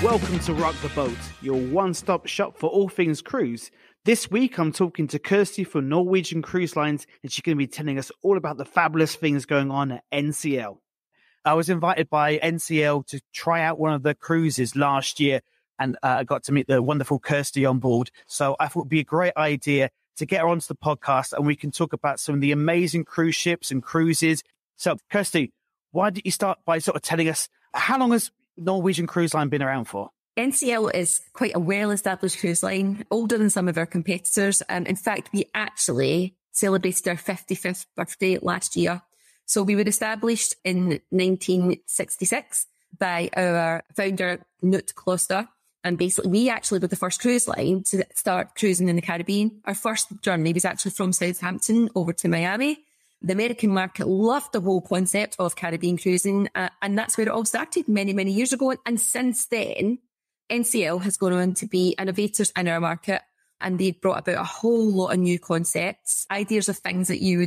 Welcome to Rock the Boat, your one-stop shop for all things cruise. This week, I'm talking to Kirsty from Norwegian Cruise Lines, and she's going to be telling us all about the fabulous things going on at NCL. I was invited by NCL to try out one of the cruises last year, and I got to meet the wonderful Kirsty on board. So I thought it would be a great idea to get her onto the podcast, and we can talk about some of the amazing cruise ships and cruises. So, Kirsty, why don't you start by sort of telling us, how long has Norwegian Cruise Line been around for? NCL is quite a well-established cruise line, older than some of our competitors. In fact, we actually celebrated our 55th birthday last year. So we were established in 1966 by our founder, Knut Kloster. And basically, we actually were the first cruise line to start cruising in the Caribbean. Our first journey was actually from Southampton over to Miami. The American market loved the whole concept of Caribbean cruising, and that's where it all started many, many years ago. And since then, NCL has gone on to be innovators in our market, and they've brought about a whole lot of new concepts, ideas of things that you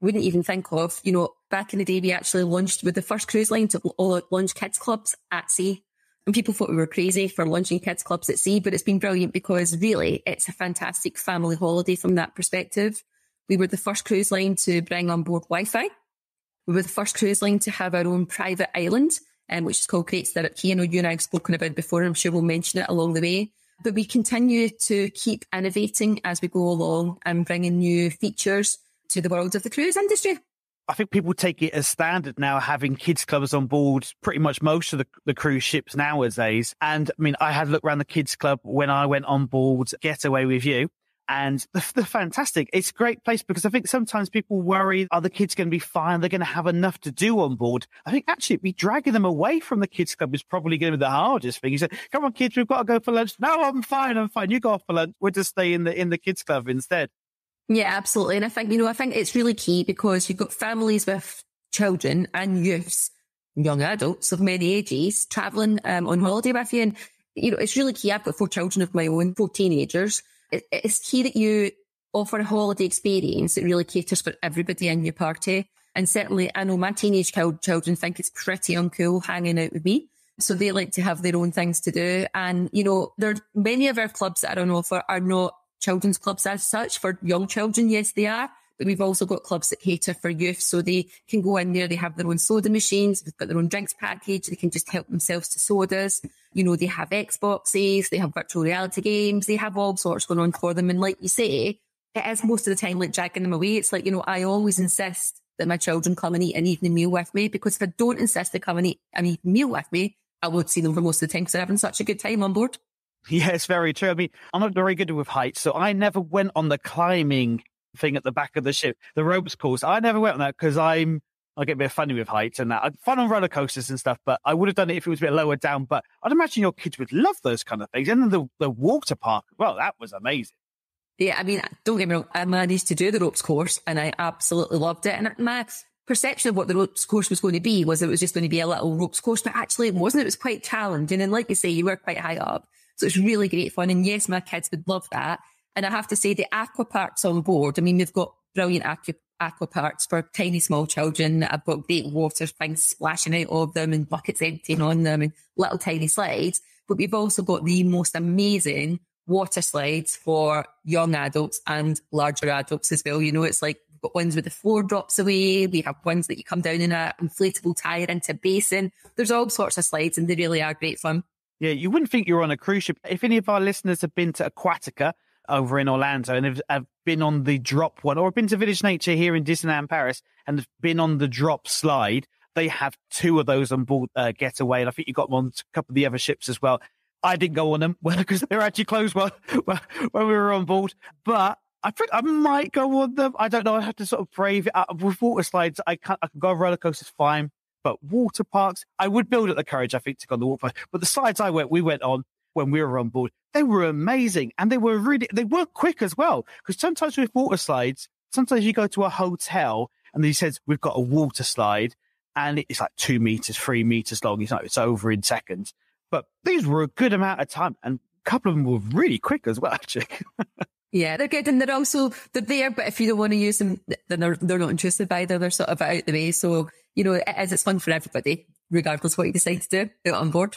wouldn't even think of. You know, back in the day, we actually launched with the first cruise line to launch kids clubs at sea. And people thought we were crazy for launching kids clubs at sea, but it's been brilliant because really it's a fantastic family holiday from that perspective. We were the first cruise line to bring on board Wi-Fi. We were the first cruise line to have our own private island, which is called Great Stirrup Cay. I know you and I have spoken about it before. I'm sure we'll mention it along the way. But we continue to keep innovating as we go along and bringing new features to the world of the cruise industry. I think people take it as standard now, having kids clubs on board pretty much most of the cruise ships nowadays. And I mean, I had a look around the kids club when I went on board Getaway with you. And they're fantastic. It's a great place because I think sometimes people worry, are the kids going to be fine? They're going to have enough to do on board. I think actually dragging them away from the kids club is probably going to be the hardest thing. You say, come on, kids, we've got to go for lunch. No, I'm fine. You go off for lunch. We'll just stay in the kids club instead. Yeah, absolutely. And I think it's really key because you've got families with children and youths, young adults of many ages traveling on holiday with you. And, it's really key. I've got 4 children of my own, 4 teenagers. It's key that you offer a holiday experience that really caters for everybody in your party. And certainly, I know my teenage children think it's pretty uncool hanging out with me. So they like to have their own things to do. And, many of our clubs that are on offer are not children's clubs as such for young children. Yes, they are. But we've also got clubs that cater for youth. So they can go in there. They have their own soda machines. They've got their own drinks package. They can just help themselves to sodas. They have Xboxes. They have virtual reality games. They have all sorts going on for them. And like you say, it is most of the time like dragging them away. It's like, I always insist that my children come and eat an evening meal with me, because if I don't insist they come and eat an evening meal with me, I won't see them for most of the time because they're having such a good time on board. Yeah, it's very true. I mean, I'm not very good with heights, so I never went on the climbing thing at the back of the ship, the ropes course. I never went on that because I get a bit funny with heights and that. I'm fun on roller coasters and stuff, but I would have done it if it was a bit lower down. But I'd imagine your kids would love those kind of things. And then the water park, well, that was amazing. Yeah, I mean, don't get me wrong, I managed to do the ropes course and I absolutely loved it. And my perception of what the ropes course was going to be was it was just going to be a little ropes course, but actually it wasn't. It was quite challenging. And like you say, you were quite high up. So it's really great fun. And yes, my kids would love that. And I have to say the aqua parks on board, I mean, we've got brilliant aqua parks for tiny small children. I've got great water things splashing out of them and buckets emptying on them and little tiny slides. But we've also got the most amazing water slides for young adults and larger adults as well. It's like we've got ones where the floor drops away. We have ones that you come down in an inflatable tire into a basin. There's all sorts of slides and they really are great fun. Yeah, you wouldn't think you're on a cruise ship. If any of our listeners have been to Aquatica over in Orlando and have been on the drop one, or been to Village Nature here in Disneyland Paris and have been on the drop slide, they have 2 of those on board Getaway. And I think you got them on a couple of the other ships as well. I didn't go on them because they were actually closed when we were on board. But I think I might go on them. I don't know. I have to sort of brave it up. With water slides, I can go on roller coasters fine. But water parks, I would build up the courage, I think, to go on the water park. But the slides we went on when we were on board, they were amazing. And they were quick as well. Because sometimes with water slides, sometimes you go to a hotel and he says, we've got a water slide and it's like 2 meters, 3 meters long. It's over in seconds. But these were a good amount of time. And a couple of them were really quick as well, actually. Yeah, they're good. And they're there, but if you don't want to use them, then they're not interested either. They're sort of out the way. So, it's fun for everybody, regardless of what you decide to do out on board.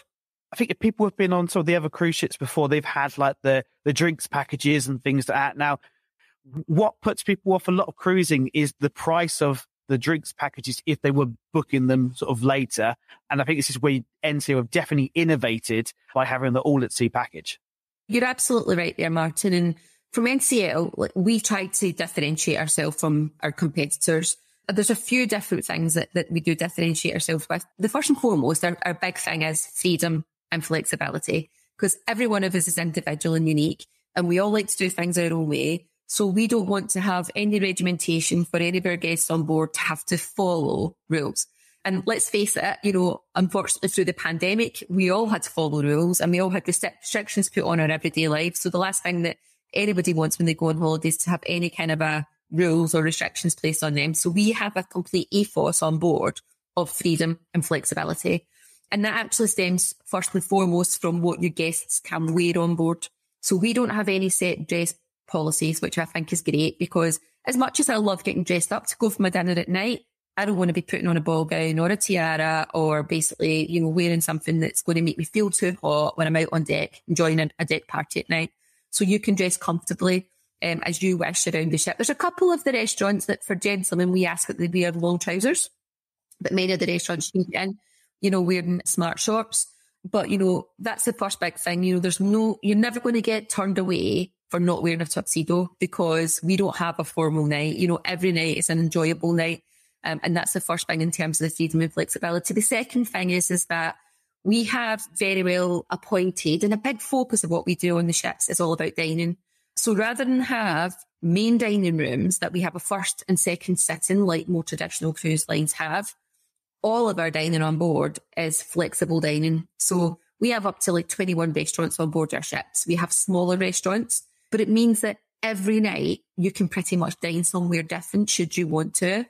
I think if people have been on some of the other cruise ships before, they've had like the drinks packages and things like that. Now, what puts people off a lot of cruising is the price of the drinks packages if they were booking them sort of later. And I think this is where NCL have definitely innovated by having the all at sea package. You're absolutely right there, Martin. And from NCL, we tried to differentiate ourselves from our competitors. There's a few different things that we do differentiate ourselves with. The first and foremost, our big thing is freedom and flexibility, because every one of us is individual and unique, and we all like to do things our own way. So we don't want to have any regimentation for any of our guests on board to have to follow rules. And let's face it, unfortunately through the pandemic, we all had to follow rules and we all had restrictions put on our everyday lives. So the last thing that anybody wants when they go on holidays is to have any kind of rules or restrictions placed on them. So we have a complete ethos on board of freedom and flexibility. And that actually stems first and foremost from what your guests can wear on board. So we don't have any set dress policies, which I think is great, because as much as I love getting dressed up to go for my dinner at night, I don't want to be putting on a ball gown or a tiara or basically, wearing something that's going to make me feel too hot when I'm out on deck enjoying a deck party at night. So you can dress comfortably as you wish around the ship. There's a couple of the restaurants that for gentlemen, we ask that they wear long trousers, but many of the restaurants you can get in, wearing smart shorts. But, that's the first big thing. You're never going to get turned away for not wearing a tuxedo, because we don't have a formal night. Every night is an enjoyable night. And that's the first thing in terms of the freedom and flexibility. The second thing is that we have very well appointed, and a big focus of what we do on the ships is all about dining. So rather than have main dining rooms that we have a first and second sitting like more traditional cruise lines have, all of our dining on board is flexible dining. So we have up to 21 restaurants on board our ships. We have smaller restaurants, but it means that every night you can pretty much dine somewhere different should you want to.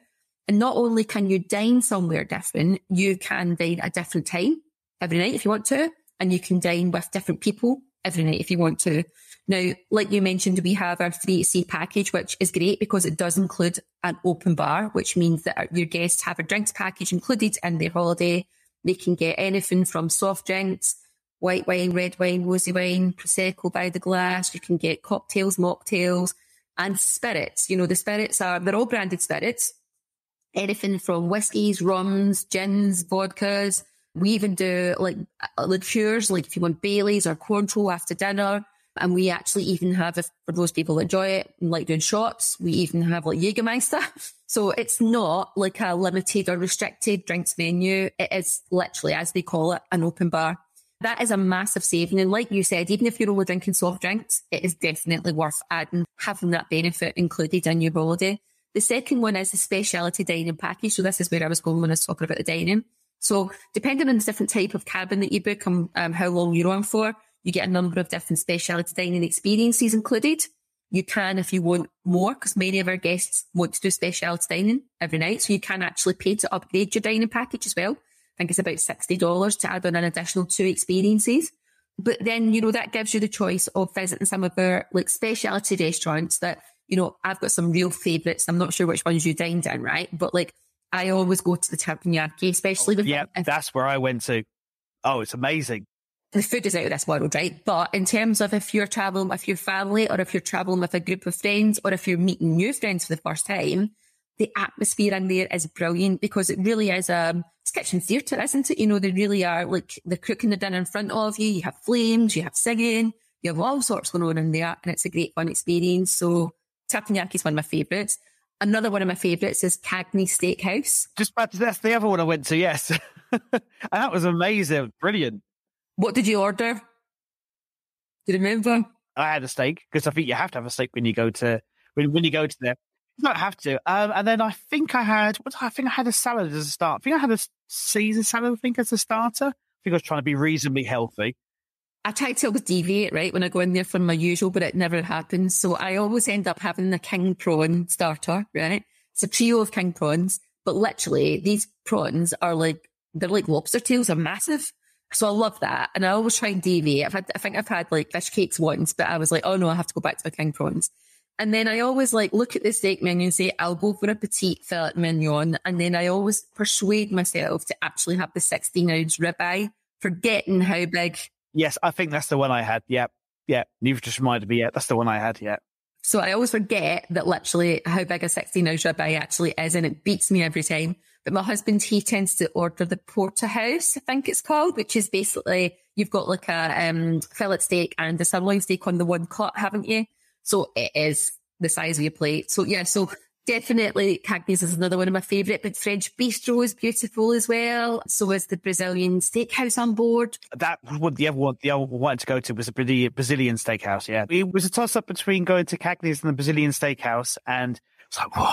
And not only can you dine somewhere different, you can dine at a different time every night if you want to, and you can dine with different people every night if you want to. Now, like you mentioned, we have our 3C package, which is great because it does include an open bar, which means that your guests have a drinks package included in their holiday. They can get anything from soft drinks, white wine, red wine, rosy wine, Prosecco by the glass. You can get cocktails, mocktails, and spirits. The spirits they're all branded spirits. Anything from whiskies, rums, gins, vodkas. We even do liqueurs, like if you want Baileys or Cointreau after dinner. And we actually even have, for those people that enjoy it and like doing shots, we even have Jägermeister. So it's not like a limited or restricted drinks menu. It is literally, as they call it, an open bar. That is a massive saving. And like you said, even if you're only drinking soft drinks, it is definitely worth having that benefit included in your holiday. The second one is the specialty dining package. So this is where I was going when I was talking about the dining. So depending on the different type of cabin that you book and how long you're on for, you get a number of different specialty dining experiences included. You can, if you want more, because many of our guests want to do specialty dining every night. So you can actually pay to upgrade your dining package as well. I think it's about $60 to add on an additional 2 experiences. But then, that gives you the choice of visiting some of our specialty restaurants that, I've got some real favourites. I'm not sure which ones you dined in, right? But I always go to the Teppanyaki, especially with... Yeah, that's where I went to. Oh, it's amazing. The food is out of this world, right? But in terms of if you're traveling with your family or if you're traveling with a group of friends or if you're meeting new friends for the first time, the atmosphere in there is brilliant because it really is it's kitchen theatre, isn't it? They really are they're cooking the dinner in front of you. You have flames, you have singing, you have all sorts going on in there and it's a great fun experience. So Teppanyaki is one of my favourites. Another one of my favourites is Cagney Steakhouse. That's the other one I went to, yes. And that was amazing. Brilliant. What did you order? Do you remember? I had a steak because I think you have to have a steak when you go to when you go to there. You don't have to. And then I think I had a salad as a start. I think I had a Caesar salad. As a starter. I think I was trying to be reasonably healthy. I tried to always deviate right when I go in there from my usual, but it never happens. So I always end up having the king prawn starter. Right, it's a trio of king prawns, but literally these prawns are they're like lobster tails. They're massive. So I love that. And I always try and deviate. I think I've had fish cakes once, but I was oh no, I have to go back to my king prawns. And then I always look at the steak menu and say, I'll go for a petite filet mignon. And then I always persuade myself to actually have the 16-ounce ribeye forgetting how big. Yes, I think that's the one I had. Yeah. Yeah. You've just reminded me. Yeah, that's the one I had. Yeah. So I always forget that literally how big a 16-ounce ribeye actually is, and it beats me every time. But my husband, he tends to order the porterhouse, I think it's called, which is basically you've got like a fillet steak and a sirloin steak on the one cut, haven't you? So it is the size of your plate. So yeah, so definitely Cagney's is another one of my favourite, but French Bistro is beautiful as well. So is the Brazilian Steakhouse on board. That would the other one I wanted to go to was a Brazilian Steakhouse. Yeah, it was a toss up between going to Cagney's and the Brazilian Steakhouse, and it's like, whoa,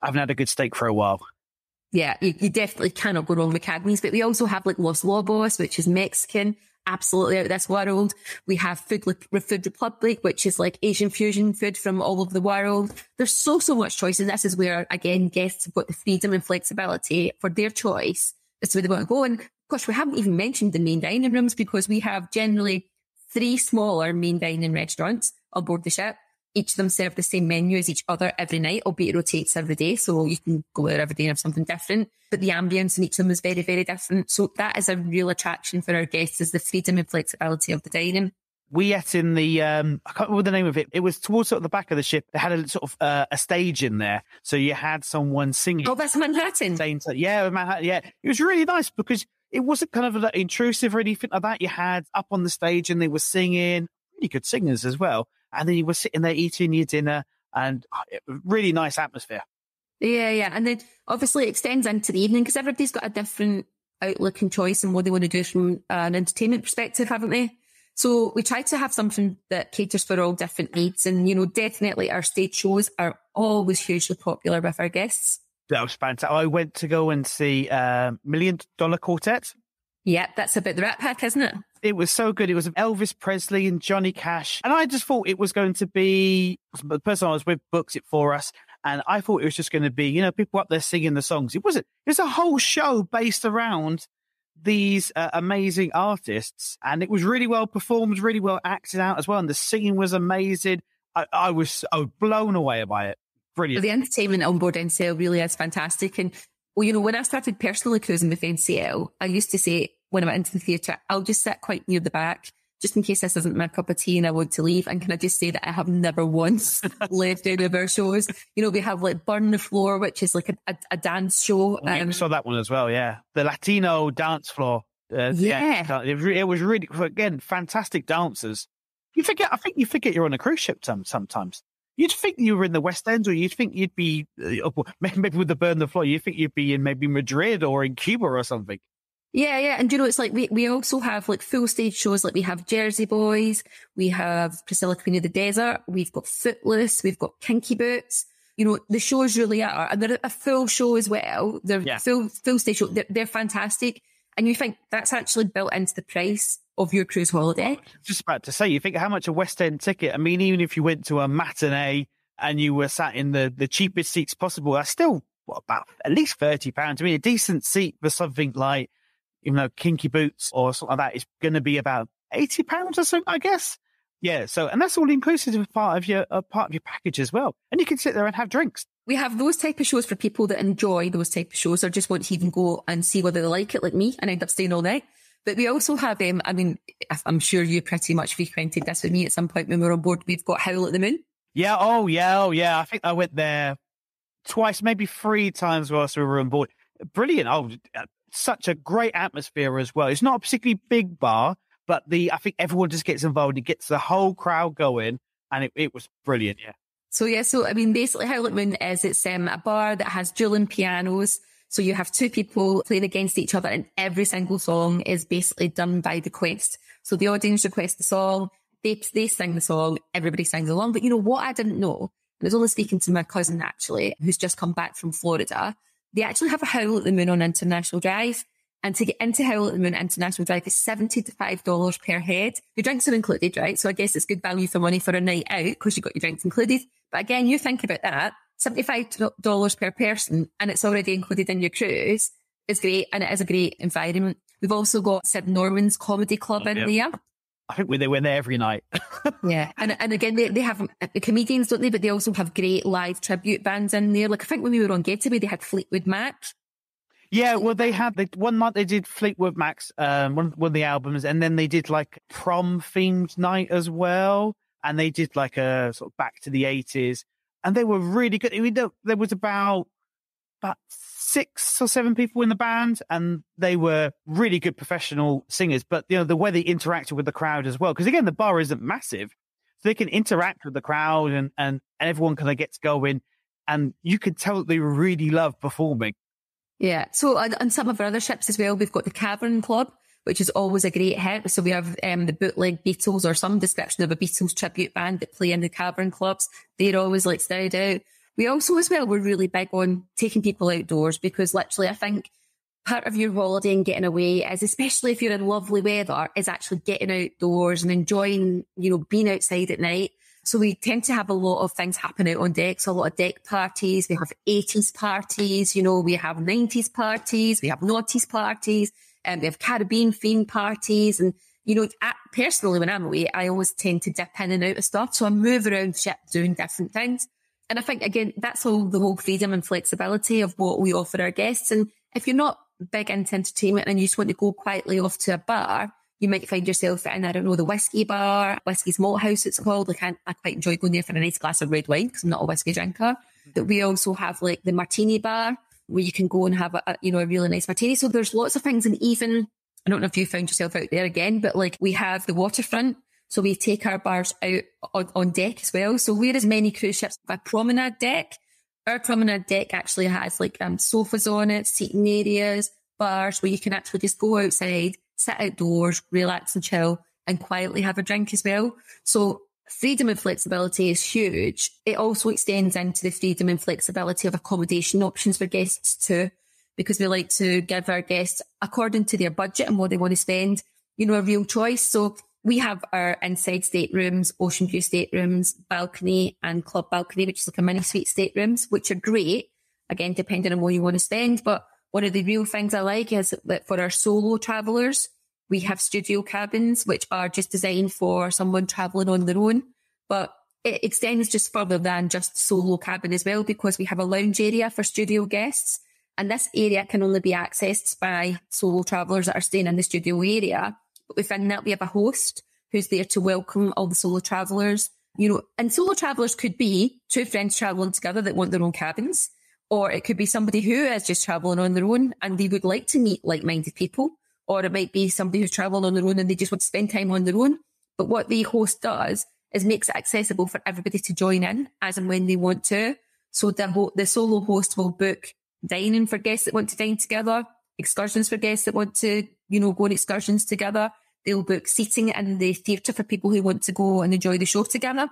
I haven't had a good steak for a while. Yeah, you definitely cannot go wrong with Cagney's, but we also have like Los Lobos, which is Mexican, absolutely out of this world. We have Food Republic, which is like Asian fusion food from all over the world. There's so much choice, and this is where, again, guests have got the freedom and flexibility for their choice as to where they want to go. And gosh, we haven't even mentioned the main dining rooms, because we have generally 3 smaller main dining restaurants on board the ship. Each of them serve the same menu as each other every night, albeit it rotates every day. So you can go there every day and have something different. But the ambience in each of them is very, very different. So that is a real attraction for our guests, is the freedom and flexibility of the dining. We ate in the, I can't remember the name of it. It was towards sort of the back of the ship. They had a sort of a stage in there. So you had someone singing. Oh, that's Manhattan. Yeah, Manhattan. Yeah. It was really nice because it wasn't kind of intrusive or anything like that. You had up on the stage and they were singing, really good singers as well. And then you were sitting there eating your dinner, and really nice atmosphere. Yeah. And then obviously it extends into the evening, because everybody's got a different outlook and choice and what they want to do from an entertainment perspective, haven't they? So we try to have something that caters for all different needs. And, you know, definitely our stage shows are always hugely popular with our guests. That was fantastic. I went to go and see $1 Million Quartet. Yeah, that's about the Rat Pack, isn't it? It was so good. It was Elvis Presley and Johnny Cash. And I just thought it was going to be, the person I was with booked it for us. And I thought it was just going to be, you know, people up there singing the songs. It wasn't. It was a whole show based around these amazing artists. And it was really well performed, really well acted out as well. And the singing was amazing. I was blown away by it. Brilliant. The entertainment on board NCL really is fantastic. And, well, you know, when I started personally cruising with NCL, I used to say, when I went into the theatre, I'll just sit quite near the back, just in case this isn't my cup of tea and I want to leave. And can I just say that I have never once left any of our shows? You know, we have like Burn the Floor, which is like a dance show. I saw that one as well, yeah. The Latino dance floor. Yeah. It was really, again, fantastic dancers. I think you forget you're on a cruise ship sometimes. You'd think you were in the West End, or you'd think you'd be, maybe with the Burn the Floor, you'd think you'd be in maybe Madrid or in Cuba or something. Yeah. And you know, it's like we also have like full stage shows. Like we have Jersey Boys, we have Priscilla Queen of the Desert, we've got Footloose, we've got Kinky Boots. You know, the shows really are, and they're a full show as well. They're full stage show. They're fantastic. And you think that's actually built into the price of your cruise holiday. Just about to say, you think how much a West End ticket, I mean, even if you went to a matinee and you were sat in the cheapest seats possible, that's still about at least £30. I mean, a decent seat for something like, you know, Kinky Boots or something like that is going to be about £80 or something, I guess. Yeah. So, and that's all inclusive as part of your package as well. And you can sit there and have drinks. We have those type of shows for people that enjoy those type of shows, or just want to even go and see whether they like it, like me, and end up staying all night. But we also have, I mean, I'm sure you pretty much frequented this with me at some point when we were on board. We've got Howl at the Moon. Yeah. Oh, yeah. I think I went there twice, maybe 3 times whilst we were on board. Brilliant. Oh, such a great atmosphere as well. It's not a particularly big bar, but I think everyone just gets involved. It gets the whole crowd going, and it was brilliant. Yeah. So I mean, basically, Howl at the Moon is it's a bar that has dueling pianos. So you have 2 people playing against each other, and every single song is basically done by request. So the audience request the song, they sing the song, everybody sings along. But you know what I didn't know? I was only speaking to my cousin, actually, who's just come back from Florida. They actually have a Howl at the Moon on International Drive. And to get into Howl at the Moon International Drive is $75 per head. Your drinks are included, right? So I guess it's good value for money for a night out because you've got your drinks included. But again, you think about that, $75 per person, and it's already included in your cruise. It's great, and it is a great environment. We've also got Sid Norman's Comedy Club in there. I think they went there every night. Yeah. And again, they have comedians, don't they? But they also have great live tribute bands in there. Like I think when we were on Getaway, they had Fleetwood Mac. Yeah, well, one month they did Fleetwood Mac's, one of the albums, and then they did like prom themed night as well. And they did like a sort of back to the 80s, and they were really good. I mean, there was about 6 or 7 people in the band, and they were really good professional singers. But, you know, the way they interacted with the crowd as well, because again, the bar isn't massive, so they can interact with the crowd and everyone kind of gets going, and you could tell that they really love performing. Yeah. So on some of our other ships as well, we've got the Cavern Club, which is always a great hit. So we have the bootleg Beatles or some description of a Beatles tribute band that play in the Cavern Clubs. They're always like stayed out. We also as well, we're really big on taking people outdoors, because literally I think part of your holiday and getting away is, especially if you're in lovely weather, is actually getting outdoors and enjoying, you know, being outside at night. So we tend to have a lot of things happen out on deck. So a lot of deck parties. We have 80s parties, you know, we have 90s parties, we have noughties parties, and we have Caribbean themed parties. And, you know, personally, when I'm away, I always tend to dip in and out of stuff. So I move around the ship doing different things. And I think, again, that's all the whole freedom and flexibility of what we offer our guests. And if you're not big into entertainment and you just want to go quietly off to a bar, you might find yourself in, I don't know, the whiskey bar, Whiskey's Malt House it's called. Like I quite enjoy going there for a nice glass of red wine because I'm not a whiskey drinker. But we also have like the martini bar where you can go and have a really nice martini. So there's lots of things. And even, I don't know if you found yourself out there again, but like we have the waterfront. So we take our bars out on deck as well. So whereas many cruise ships have a promenade deck, our promenade deck actually has like sofas on it, seating areas, bars where you can actually just go outside, sit outdoors, relax and chill, and quietly have a drink as well. So freedom and flexibility is huge. It also extends into the freedom and flexibility of accommodation options for guests too, because we like to give our guests, according to their budget and what they want to spend, you know, a real choice. So we have our inside staterooms, ocean view staterooms, balcony and club balcony, which is like a mini suite staterooms, which are great, again, depending on what you want to spend. But one of the real things I like is that for our solo travellers, we have studio cabins, which are just designed for someone travelling on their own. But it extends just further than just solo cabin as well, because we have a lounge area for studio guests. And this area can only be accessed by solo travellers that are staying in the studio area. But within that, we have a host who's there to welcome all the solo travellers. You know, and solo travellers could be 2 friends travelling together that want their own cabins, or it could be somebody who is just travelling on their own and they would like to meet like-minded people, or it might be somebody who's travelling on their own and they just want to spend time on their own. But what the host does is makes it accessible for everybody to join in as and when they want to. So the solo host will book dining for guests that want to dine together, excursions for guests that want to, you know, go on excursions together. They'll book seating in the theatre for people who want to go and enjoy the show together.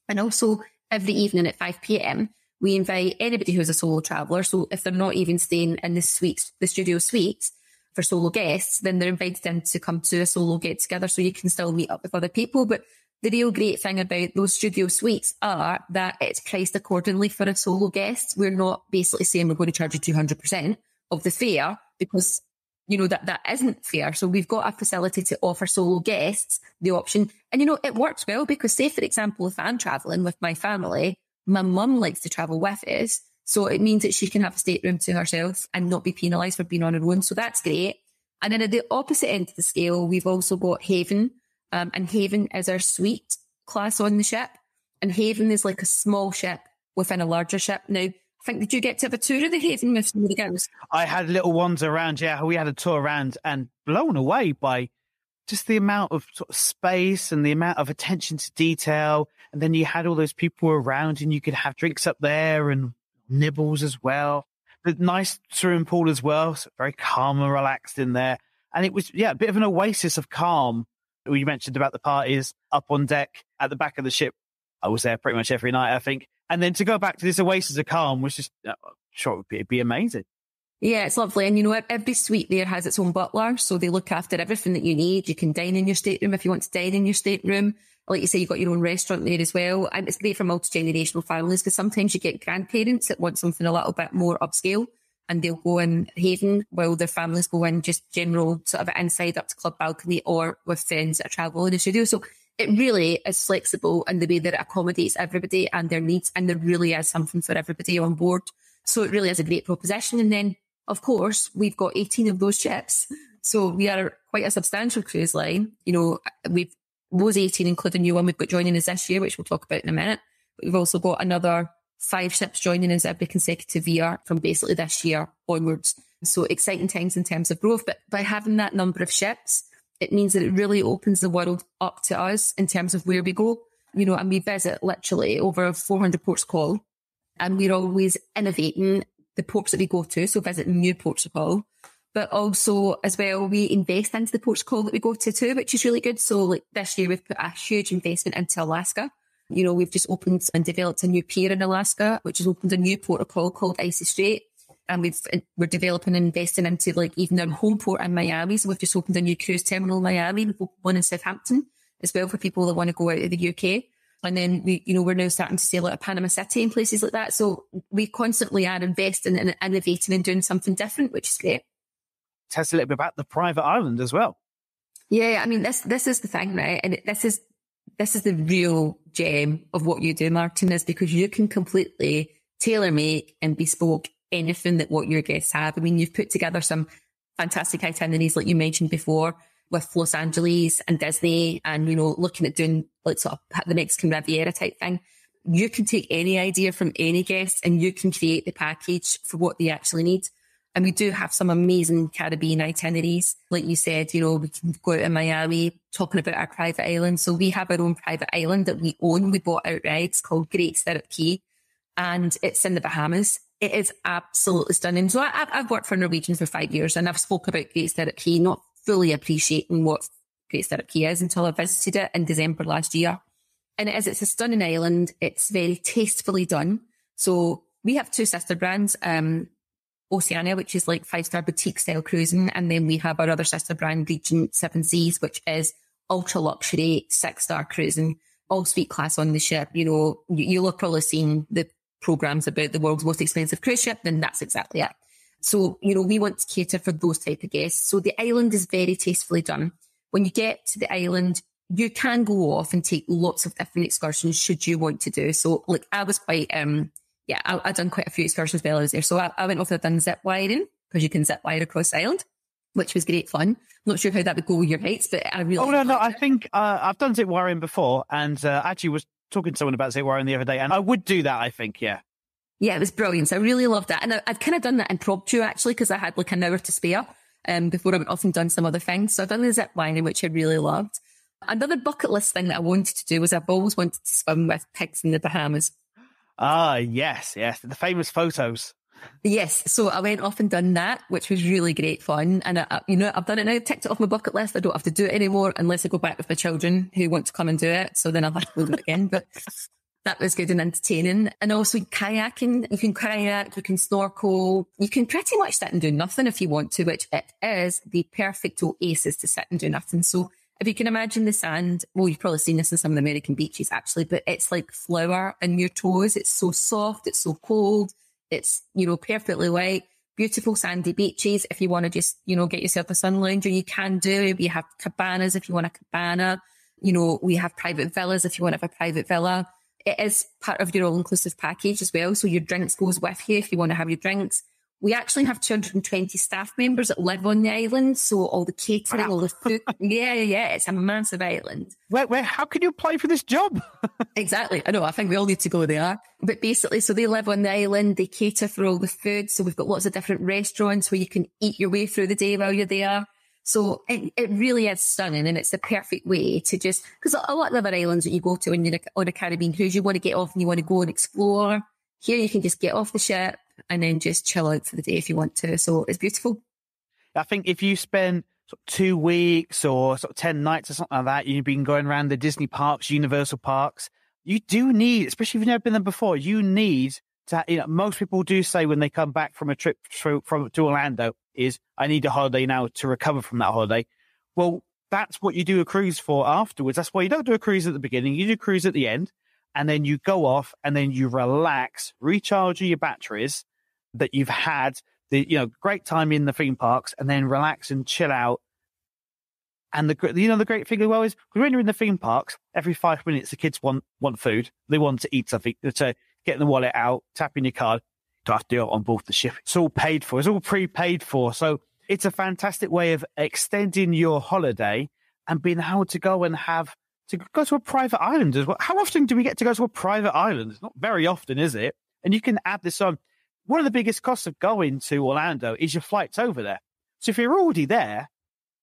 And also every evening at 5 p.m, we invite anybody who's a solo traveller. So if they're not even staying in the suites, the studio suites for solo guests, then they're invited in to come to a solo get together so you can still meet up with other people. But the real great thing about those studio suites are that it's priced accordingly for a solo guest. We're not basically saying we're going to charge you 200% of the fare, because, you know, that isn't fair. So we've got a facility to offer solo guests the option. And, you know, it works well because, say, for example, if I'm travelling with my family, my mum likes to travel with us. So it means that she can have a stateroom to herself and not be penalised for being on her own. So that's great. And then at the opposite end of the scale, we've also got Haven. And Haven is our suite class on the ship. And Haven is like a small ship within a larger ship. Now, I think, did you get to have a tour of the Haven with some of the girls? I had little ones around, yeah. We had a tour around and blown away by just the amount of sort of space and the amount of attention to detail. And then you had all those people around and you could have drinks up there and nibbles as well. The nice swimming pool as well. So very calm and relaxed in there. And it was, yeah, a bit of an oasis of calm. You mentioned about the parties up on deck at the back of the ship. I was there pretty much every night, I think. And then to go back to this oasis of calm was just, sure, it'd be amazing. Yeah, it's lovely. And, you know, every suite there has its own butler. So they look after everything that you need. You can dine in your stateroom if you want to dine in your stateroom. Like you say, you've got your own restaurant there as well. And it's great for multi-generational families because sometimes you get grandparents that want something a little bit more upscale and they'll go in Haven while their families go in just general sort of inside up to club balcony or with friends that travel in the studio. So it really is flexible in the way that it accommodates everybody and their needs. And there really is something for everybody on board. So it really is a great proposition. And then of course, we've got 18 of those ships. So we are quite a substantial cruise line. You know, we've those 18, including a new one we've got joining us this year, which we'll talk about in a minute. But we've also got another 5 ships joining us every consecutive year from basically this year onwards. So exciting times in terms of growth. But by having that number of ships, it means that it really opens the world up to us in terms of where we go. You know, and we visit literally over 400 ports of call. And we're always innovating the ports that we go to. So visiting new ports of call. But also, as well, we invest into the ports of call that we go to too, which is really good. So like this year, we've put a huge investment into Alaska. You know, we've just opened and developed a new pier in Alaska, which has opened a new port of call called Icy Strait. And we're developing and investing into like even our home port in Miami. So we've just opened a new cruise terminal in Miami. We've opened one in Southampton as well for people that want to go out of the UK. And then we're now starting to sail out of Panama City and places like that. So we constantly are investing and innovating and doing something different, which is great. Tell us a little bit about the private island as well. Yeah, I mean, this is the thing, right? And this is the real gem of what you do, Martin, is because you can completely tailor make and bespoke anything that what your guests have. I mean, you've put together some fantastic itineraries, like you mentioned before, with Los Angeles and Disney, and, you know, looking at doing like sort of the Mexican Riviera type thing. You can take any idea from any guest and you can create the package for what they actually need. And we do have some amazing Caribbean itineraries. Like you said, you know, we can go out in Miami talking about our private island. So we have our own private island that we own. We bought outright. It's called Great Stirrup Cay, and it's in the Bahamas. It is absolutely stunning. So I've worked for Norwegian for 5 years, and I've spoke about Great Stirrup Cay, not fully appreciating what Great Stirrup Cay is until I visited it in December last year. And it's a stunning island. It's very tastefully done. So we have 2 sister brands, Oceania, which is like 5-star boutique style cruising. And then we have our other sister brand, Regent 7 Seas, which is ultra luxury 6-star cruising, all suite class on the ship. You know, you'll have probably seen the programs about the world's most expensive cruise ship, then that's exactly it. So, you know, we want to cater for those type of guests. So the island is very tastefully done. When you get to the island, you can go off and take lots of different excursions should you want to do. So like I was quite, I'd done quite a few excursions while I was there. So I went off and done zip wiring, because you can zip wire across the island, which was great fun. I'm not sure how that would go with your heights, but I really... Oh, no, I think I've done zip wiring before, and actually was talking to someone about zip wiring the other day, and I would do that, I think, yeah. Yeah, it was brilliant. So I really loved that. And I've kind of done that impromptu, actually, because I had like an hour to spare before I went off and done some other things. So I've done the zip lining, which I really loved. Another bucket list thing that I wanted to do was I've always wanted to swim with pigs in the Bahamas. Ah, yes. The famous photos. Yes. So I went off and done that, which was really great fun. And I've done it now, ticked it off my bucket list. I don't have to do it anymore unless I go back with my children who want to come and do it. So then I'll have to do it again. But that was good and entertaining. And also kayaking. You can kayak, you can snorkel, you can pretty much sit and do nothing if you want to, which it is the perfect oasis to sit and do nothing. So if you can imagine the sand, well, you've probably seen this in some of the American beaches actually, but it's like flour in your toes. It's so soft. It's so cold. It's, you know, perfectly white, beautiful sandy beaches. If you want to just, you know, get yourself a sun lounger, you can do. We have cabanas if you want a cabana. You know, we have private villas if you want to have a private villa. It is part of your all-inclusive package as well. So your drinks goes with you if you want to have your drinks. We actually have 220 staff members that live on the island. So all the catering, all the food. Yeah. It's a massive island. Where, how can you apply for this job? Exactly. I know. I think we all need to go there. But basically, so they live on the island. They cater for all the food. So we've got lots of different restaurants where you can eat your way through the day while you're there. So it really is stunning, and it's the perfect way to just, because a lot of other islands that you go to when you're on a Caribbean cruise, you want to get off and you want to go and explore. Here you can just get off the ship and then just chill out for the day if you want to. So it's beautiful. I think if you spend sort of 2 weeks or sort of 10 nights or something like that, you've been going around the Disney parks, Universal parks, you do need, especially if you've never been there before, you need to, you know, most people do say when they come back from a trip to Orlando is, I need a holiday now to recover from that holiday. Well, that's what you do a cruise for afterwards. That's why you don't do a cruise at the beginning. You do a cruise at the end, and then you go off and then you relax, recharge your batteries that you've had the, you know, great time in the theme parks, and then relax and chill out. And the great thing as well is when you're in the theme parks, every 5 minutes the kids want food. They want to eat something, to get the wallet out, tap in your card. don't have to do it on board the ship. It's all paid for. It's all prepaid for. So it's a fantastic way of extending your holiday and being able to go and go to a private island as well. How often do we get to go to a private island? It's not very often, is it? And you can add this on. One of the biggest costs of going to Orlando is your flights over there. So if you're already there,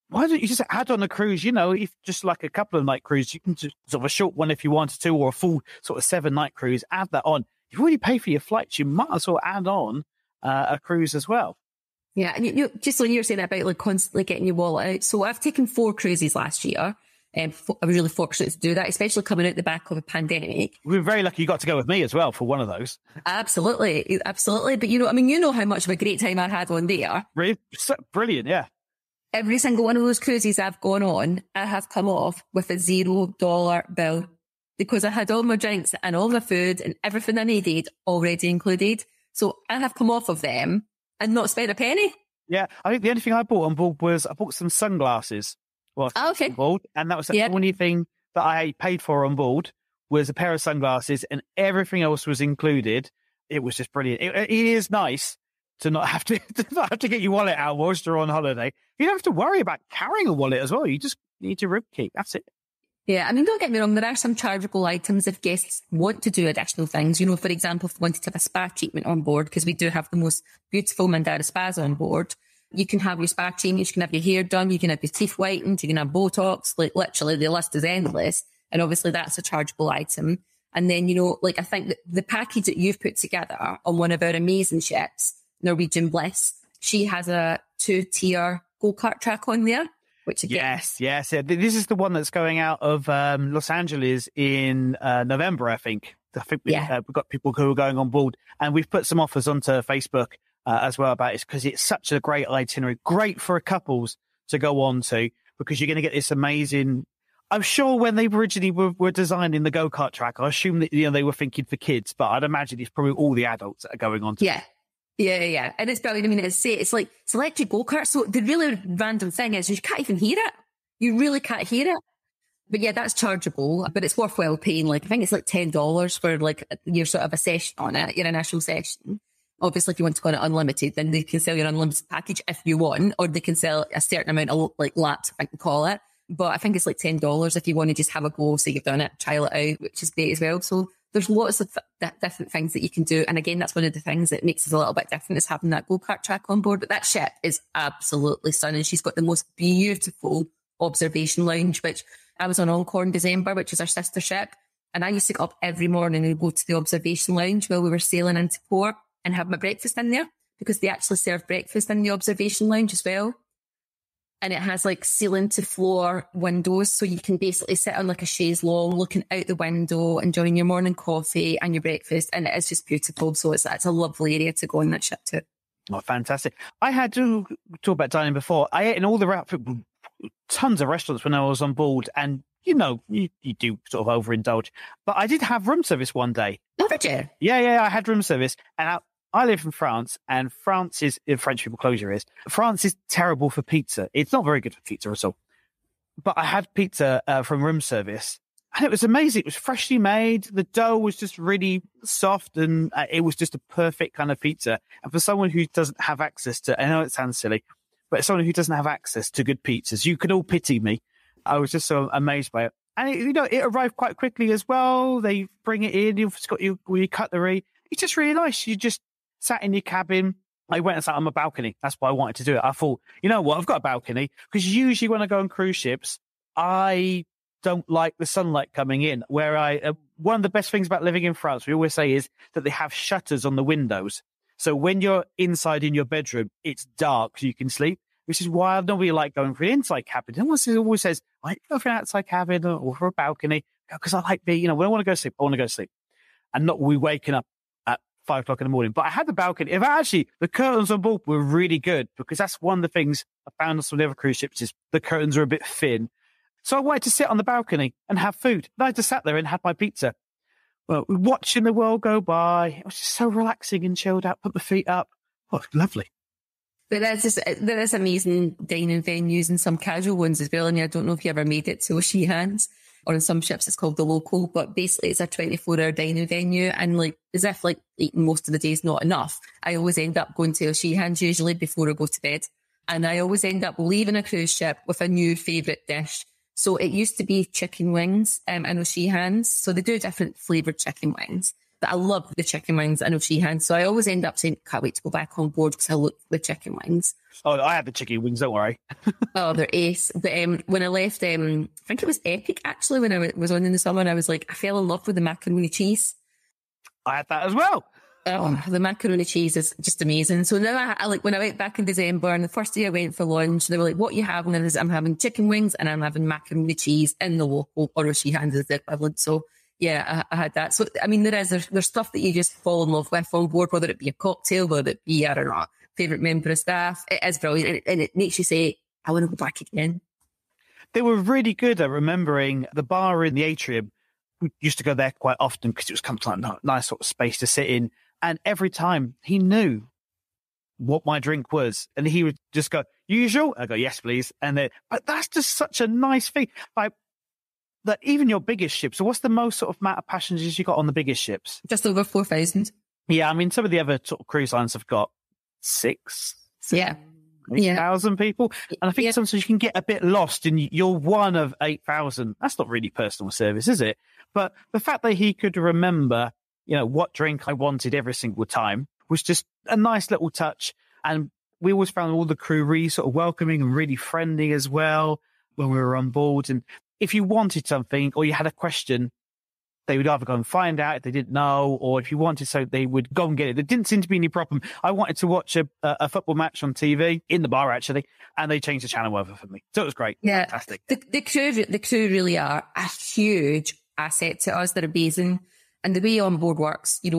why don't you just add on a cruise? If just like a couple of night cruise, you can just sort of a short one if you wanted to, or a full sort of 7-night cruise, add that on. You've already paid for your flights. You might as well add on a cruise as well. Yeah. And you just when you're saying about like constantly getting your wallet out. So I've taken 4 cruises last year. I was really fortunate to do that, especially coming out the back of a pandemic. We were very lucky you got to go with me as well for one of those. Absolutely. Absolutely. But you know how much of a great time I had on there. Really? Brilliant. Yeah. Every single one of those cruises I've gone on, I have come off with a $0 bill because I had all my drinks and all my food and everything I needed already included. So I have come off of them and not spent a penny. Yeah. I think the only thing I bought on board was I bought some sunglasses. Well, okay. On board, and that was the only thing that I paid for on board was a pair of sunglasses, and everything else was included. It was just brilliant. It is nice to not have to get your wallet out whilst you're on holiday. You don't have to worry about carrying a wallet as well. You just need your rib keep. That's it. Yeah, I mean, don't get me wrong. There are some chargeable items if guests want to do additional things. For example, if they wanted to have a spa treatment on board, because we do have the most beautiful Mandara spas on board. You can have your spa change, you can have your hair done, you can have your teeth whitened, you can have Botox, like literally the list is endless. And obviously that's a chargeable item. And then, I think that the package that you've put together on one of our amazing ships, Norwegian Bliss, she has a 2-tier go-kart track on there, which again... Yes. This is the one that's going out of Los Angeles in November, I think. We've got people who are going on board, and we've put some offers onto Facebook as well about it, because it's such a great itinerary, great for couples to go on to, because you're going to get this amazing. I'm sure when they originally were designing the go-kart track, I assume that they were thinking for kids, but I'd imagine it's probably all the adults that are going on to. Yeah. And it's brilliant. I mean, it's like it's electric go-kart. So the really random thing is you can't even hear it. You really can't hear it. But yeah, that's chargeable, but it's worthwhile paying. Like, I think it's like $10 for like your sort of a session on it, your initial session. Obviously, if you want to go on it unlimited, then they can sell your unlimited package if you want, or they can sell a certain amount of like laps, I can call it. But I think it's like $10 if you want to just have a go, say you've done it, trial it out, which is great as well. So there's lots of different things that you can do. And again, that's one of the things that makes us a little bit different, is having that go-kart track on board. But that ship is absolutely stunning. She's got the most beautiful observation lounge, which I was on Encore in December, which is our sister ship. And I used to get up every morning and go to the observation lounge while we were sailing into port and have my breakfast in there, because they actually serve breakfast in the observation lounge as well. And it has like ceiling to floor windows. So you can basically sit on like a chaise longue looking out the window, enjoying your morning coffee and your breakfast. And it is just beautiful. So it's a lovely area to go on that ship too. Oh, fantastic. I had to talk about dining before. I ate in all the tons of restaurants when I was on board, and you do sort of overindulge. But I did have room service one day. Oh, did you? Yeah, I had room service. And I live in France, and France is, if French people close your ears, France is terrible for pizza. It's not very good for pizza at all. But I had pizza from room service, and it was amazing. It was freshly made. The dough was just really soft, and it was just a perfect kind of pizza. And for someone who doesn't have access to, I know it sounds silly, but someone who doesn't have access to good pizzas, you could all pity me. I was just so amazed by it. And it arrived quite quickly as well. They bring it in. You've got your cutlery. It's just really nice. You just sat in your cabin. I went and sat on my balcony. That's why I wanted to do it. I thought, you know what? I've got a balcony, because usually when I go on cruise ships, I don't like the sunlight coming in. One of the best things about living in France, we always say, is that they have shutters on the windows. So when you're inside in your bedroom, it's dark so you can sleep, which is why I don't really like going for an inside cabin. Everyone always says, I go for an outside cabin or for a balcony, because I like being, when I want to go to sleep, I want to go to sleep and not be waking up at 5 o'clock in the morning. But I had the balcony. The curtains on board were really good, because that's one of the things I found on some of the other cruise ships is the curtains are a bit thin. So I wanted to sit on the balcony and have food. And I just sat there and had my pizza. Well, watching the world go by. It was just so relaxing and chilled out. Put my feet up. Oh, lovely. But there is amazing dining venues and some casual ones as well. And I don't know if you ever made it to O'Sheehan's, or on some ships it's called the Local, but basically it's a 24-hour dining venue. And like, as if like eating most of the day is not enough, I always end up going to O'Sheehan's usually before I go to bed. And I always end up leaving a cruise ship with a new favourite dish. So it used to be chicken wings in O'Sheehan's. So they do different flavoured chicken wings. But I love the chicken wings in O'Sheehan's. So I always end up saying, can't wait to go back on board because I love the chicken wings. Oh, I had the chicken wings, don't worry. Oh, they're ace. But when I left, I think it was Epic actually, when I was on in the summer, and I was like, I fell in love with the macaroni cheese. I had that as well. Oh, the macaroni cheese is just amazing. So now I like, when I went back in December and the first day I went for lunch, they were like, what you having? And I was, I'm having chicken wings and I'm having macaroni cheese in the Local, or O'Sheehan's is the equivalent. So yeah, I had that. So, I mean, there's stuff that you just fall in love with on board, whether it be a cocktail, whether it be, I don't know, favourite member of staff. It is brilliant. And it makes you say, I want to go back again. They were really good at remembering the bar in the atrium. We used to go there quite often because it was kind of like a nice sort of space to sit in. And every time he knew what my drink was, and he would just go, usual? I go, yes, please. And then, but that's just such a nice thing. Like, that even your biggest ships. So what's the most sort of amount of passengers you got on the biggest ships? Just over 4,000. Yeah, I mean, some of the other sort of cruise lines have got 8,000 people. And I think sometimes you can get a bit lost and you're one of 8,000. That's not really personal service, is it? But the fact that he could remember, what drink I wanted every single time was just a nice little touch. And we always found all the crew really sort of welcoming and really friendly as well when we were on board. And if you wanted something or you had a question, they would either go and find out if they didn't know, or if you wanted so, they would go and get it. There didn't seem to be any problem. I wanted to watch a football match on TV, in the bar actually, and they changed the channel over for me. So it was great. Yeah. Fantastic. The crew really are a huge asset to us. They're amazing. And the way on board works, it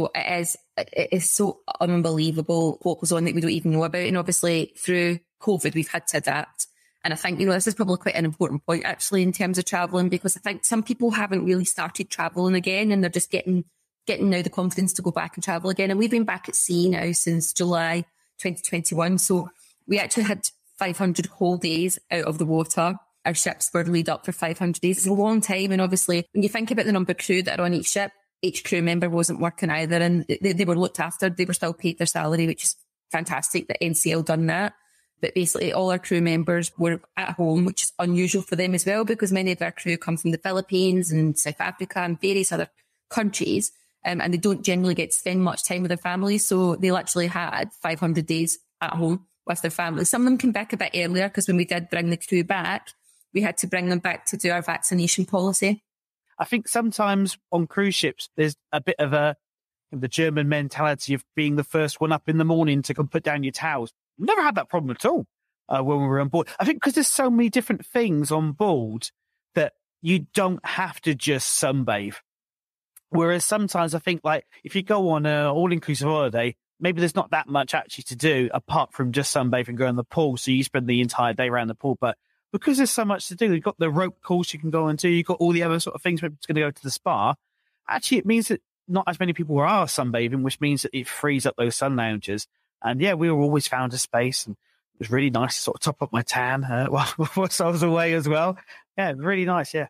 is so unbelievable what goes on that we don't even know about. And obviously through COVID, we've had to adapt. And I think, this is probably quite an important point actually in terms of travelling, because I think some people haven't really started travelling again and they're just getting now the confidence to go back and travel again. And we've been back at sea now since July 2021. So we actually had 500 whole days out of the water. Our ships were laid up for 500 days. It's a long time. And obviously when you think about the number of crew that are on each ship, each crew member wasn't working either, and they were looked after. They were still paid their salary, which is fantastic that NCL done that. But basically all our crew members were at home, which is unusual for them as well, because many of our crew come from the Philippines and South Africa and various other countries, and they don't generally get to spend much time with their families. So they literally had 500 days at home with their families. Some of them came back a bit earlier, because when we did bring the crew back, we had to bring them back to do our vaccination policy. I think sometimes on cruise ships, there's a bit of the German mentality of being the first one up in the morning to go put down your towels. We've never had that problem at all when we were on board. I think because there's so many different things on board that you don't have to just sunbathe. Whereas sometimes I think, like, if you go on an all-inclusive holiday, maybe there's not that much actually to do apart from just sunbathe and go in the pool. So you spend the entire day around the pool. But because there's so much to do, you've got the rope course you can go on to, you've got all the other sort of things, maybe it's going to go to the spa. Actually, it means that not as many people are sunbathing, which means that it frees up those sun lounges. And yeah, we were always found a space, and it was really nice to sort of top up my tan whilst I was away as well. Yeah, really nice, yeah.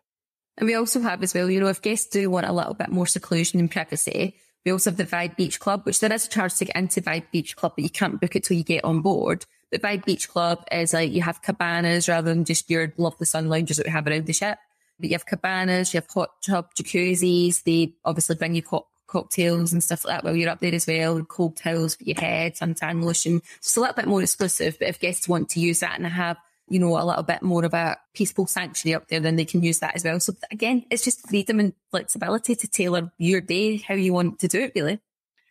And we also have as well, if guests do want a little bit more seclusion and privacy, we also have the Vibe Beach Club, which there is a charge to get into Vibe Beach Club, but you can't book it till you get on board. But Vibe Beach Club is like, you have cabanas rather than just your lovely sun lounges that we have around the ship. But you have cabanas, you have hot tub jacuzzis. They obviously bring you cocktails and stuff like that while you're up there as well, and cold towels for your head, suntan lotion. So it's a little bit more exclusive, but if guests want to use that and have, a little bit more of a peaceful sanctuary up there, then they can use that as well. So again, it's just freedom and flexibility to tailor your day how you want to do it, really.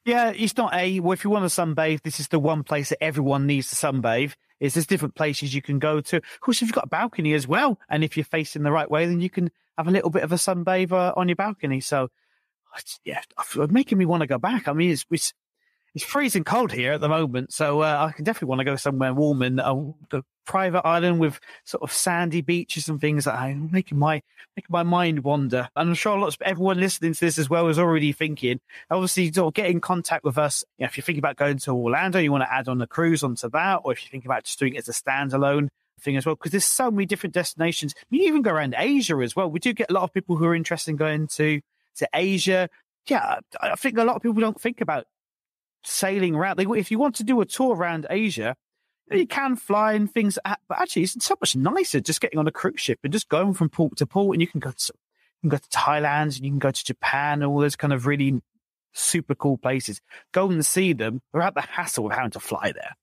Yeah, it's not if you want to sunbathe, this is the one place that everyone needs to sunbathe. There's different places you can go to. Of course, you've got a balcony as well. And if you're facing the right way, then you can have a little bit of a sunbathe on your balcony. So, yeah, it's making me want to go back. I mean, It's freezing cold here at the moment, so I can definitely want to go somewhere warm and the private island with sort of sandy beaches and things that are making my mind wander. And I'm sure everyone listening to this as well is already thinking, obviously, sort of get in contact with us. You know, if you're thinking about going to Orlando, you want to add on a cruise onto that, or if you think about just doing it as a standalone thing as well, because there's so many different destinations. You even go around Asia as well. We do get a lot of people who are interested in going to Asia. Yeah, I think a lot of people don't think about sailing around. If you want to do a tour around Asia, you can fly and things, but actually it's so much nicer just getting on a cruise ship and just going from port to port. And you can go to Thailand and you can go to Japan and all those kind of really super cool places. Go and see them without the hassle of having to fly there.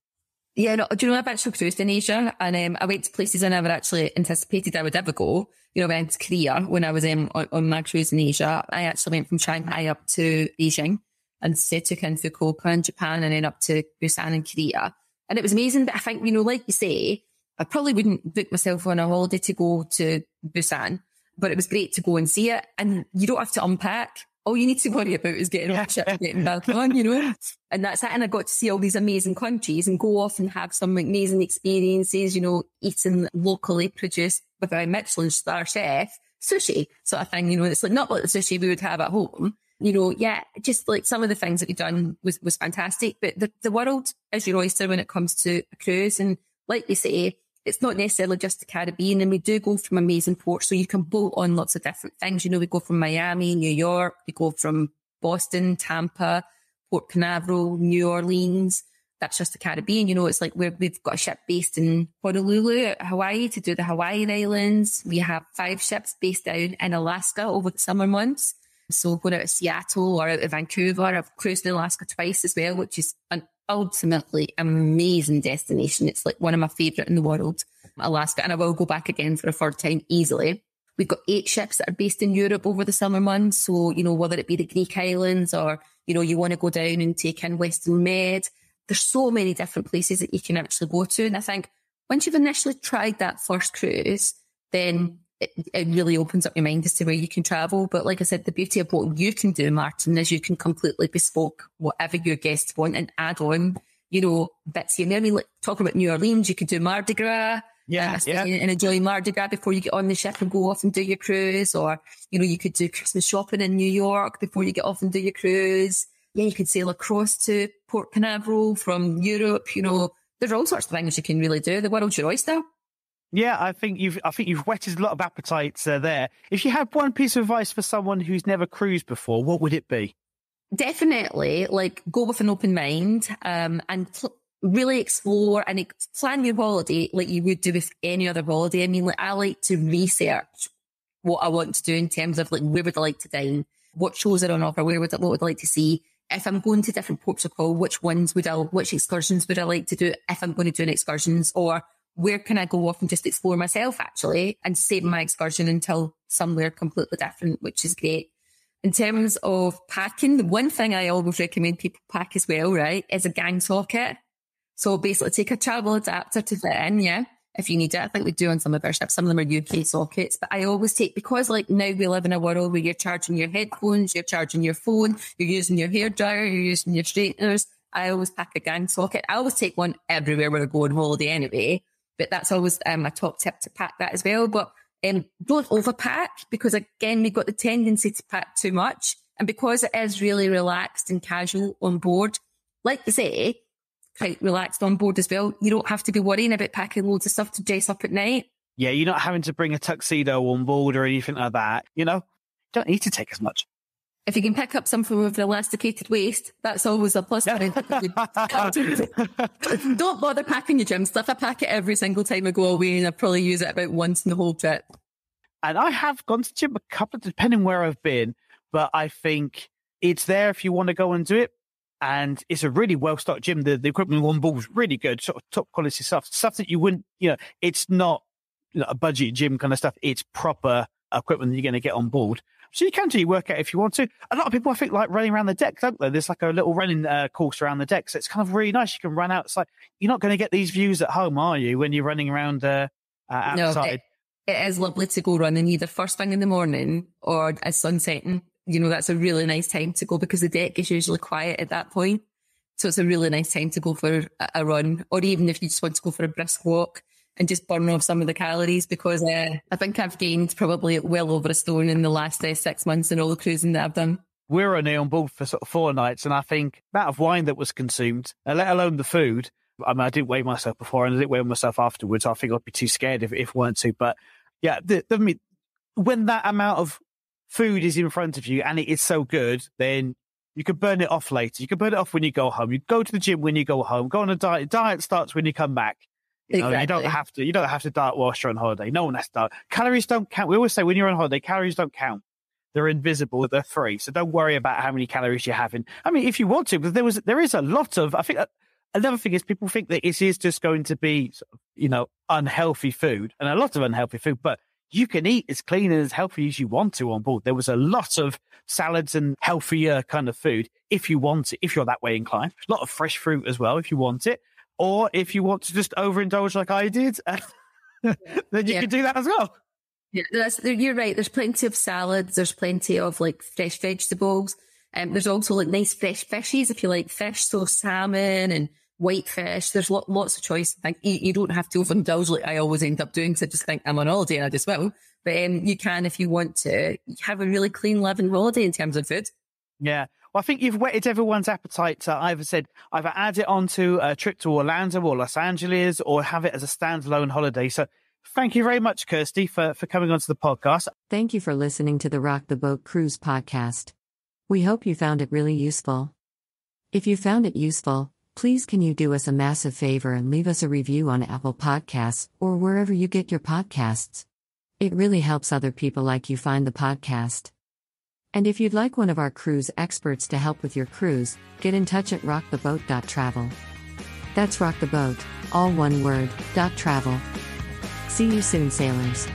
Yeah, no, do you know, I've actually cruised in Asia, and I went to places I never actually anticipated I would ever go. You know, I went to Korea when I was on my cruise in Asia. I actually went from Shanghai up to Beijing and took in Fukuoka in Japan and then up to Busan in Korea. And it was amazing. But I think, you know, like you say, I probably wouldn't book myself on a holiday to go to Busan, but it was great to go and see it. And you don't have to unpack. All you need to worry about is getting off the ship, getting back on, you know. And that's it. And I got to see all these amazing countries and go off and have some amazing experiences, you know, eating locally produced with a Michelin star chef sushi sort of thing. You know, it's like not like the sushi we would have at home. You know, yeah, just like some of the things that we've done was fantastic. But the world is your oyster when it comes to a cruise. And like we say, it's not necessarily just the Caribbean. And we do go from amazing ports. So you can bolt on lots of different things. You know, we go from Miami, New York. We go from Boston, Tampa, Port Canaveral, New Orleans. That's just the Caribbean. You know, it's like we've got a ship based in Honolulu, Hawaii, to do the Hawaiian Islands. We have 5 ships based down in Alaska over the summer months. So going out of Seattle or out of Vancouver, I've cruised in Alaska twice as well, which is an ultimately amazing destination. It's like one of my favourite in the world, Alaska, and I will go back again for a third time easily. We've got 8 ships that are based in Europe over the summer months. So, you know, whether it be the Greek islands or, you know, you want to go down and take in Western Med, there's so many different places that you can actually go to. And I think once you've initially tried that first cruise, then it really opens up your mind as to where you can travel. But like I said, the beauty of what you can do, Martin, is you can completely bespoke whatever your guests want and add on, you know, bits here and there. I mean, like talking about New Orleans, you could do Mardi Gras. And enjoy Mardi Gras before you get on the ship and go off and do your cruise. Or, you know, you could do Christmas shopping in New York before you get off and do your cruise. Yeah, you could sail across to Port Canaveral from Europe. You know, there's all sorts of things you can really do. The world's your oyster. Yeah, I think you've whetted a lot of appetites there. If you had one piece of advice for someone who's never cruised before, what would it be? Definitely, like, go with an open mind and really explore and plan your holiday like you would do with any other holiday. I mean, like, I like to research what I want to do in terms of like where would I like to dine, what shows are on offer, what would I like to see. If I'm going to different ports of call, which excursions would I like to do if I'm going to do an excursions, or where can I go off and just explore myself actually and save my excursion until somewhere completely different, which is great. In terms of packing, the one thing I always recommend people pack as well, right, is a gang socket. So basically take a travel adapter to fit in, yeah, if you need it. I think we do on some of our ships. Some of them are UK sockets, but I always take, because like now we live in a world where you're charging your headphones, you're charging your phone, you're using your hairdryer, you're using your straighteners. I always pack a gang socket. I always take one everywhere where I go on holiday anyway. But that's always my top tip, to pack that as well. But don't overpack, because again, we've got the tendency to pack too much. And because it is really relaxed and casual on board, like you say, quite relaxed on board as well. You don't have to be worrying about packing loads of stuff to dress up at night. Yeah, you're not having to bring a tuxedo on board or anything like that. You know, you don't need to take as much. If you can pick up something with an elasticated waist, that's always a plus. Don't bother packing your gym stuff. I pack it every single time I go away, and I probably use it about once in the whole trip. And I have gone to gym a couple, depending where I've been, but I think it's there if you want to go and do it. And it's a really well-stocked gym. The equipment on board is really good, sort of top quality stuff that you wouldn't, you know, it's not, you know, a budget gym kind of stuff. It's proper equipment that you're going to get on board. So you can do your workout if you want to. A lot of people, I think, like running around the deck, don't they? There's like a little running course around the deck. So it's kind of really nice. You can run outside. You're not going to get these views at home, are you, when you're running around outside? No, it is lovely to go running either first thing in the morning or as sun setting. You know, that's a really nice time to go, because the deck is usually quiet at that point. So it's a really nice time to go for a run, or even if you just want to go for a brisk walk and just burn off some of the calories, because I think I've gained probably well over a stone in the last 6 months in all the cruising that I've done. We're only on board for sort of 4 nights, and I think the amount of wine that was consumed, let alone the food. I mean, I didn't weigh myself before, and I didn't weigh myself afterwards. I think I'd be too scared if weren't to. But yeah, when that amount of food is in front of you and it is so good, then you can burn it off later. You can burn it off when you go home. You go to the gym when you go home. Go on a diet. Diet starts when you come back. Exactly. You don't have to diet whilst you're on holiday. No one has to diet. Calories don't count. We always say when you're on holiday, calories don't count. They're invisible. They're free. So don't worry about how many calories you're having. I mean, if you want to, because there is a lot of, I think another thing is people think that it is just going to be, unhealthy food, and a lot of unhealthy food, but you can eat as clean and as healthy as you want to on board. There was a lot of salads and healthier kind of food if you want it, if you're that way inclined. A lot of fresh fruit as well if you want it. Or if you want to just overindulge like I did, then you can do that as well. Yeah, you're right. There's plenty of salads. There's plenty of like fresh vegetables. There's also like nice fresh fishes if you like fish. So salmon and white fish. There's lots of choice. Like, you don't have to overindulge like I always end up doing, because I just think I'm on holiday and I just will. But you can, if you want to, have a really clean living holiday in terms of food. Yeah. Well, I think you've whetted everyone's appetite to either add it onto a trip to Orlando or Los Angeles, or have it as a standalone holiday. So thank you very much, Kirsty, for coming onto the podcast. Thank you for listening to the Rock the Boat Cruise podcast. We hope you found it really useful. If you found it useful, please can you do us a massive favor and leave us a review on Apple Podcasts or wherever you get your podcasts. It really helps other people like you find the podcast. And if you'd like one of our cruise experts to help with your cruise, get in touch at rocktheboat.travel. That's rock the boat, all one word, .travel. See you soon, sailors.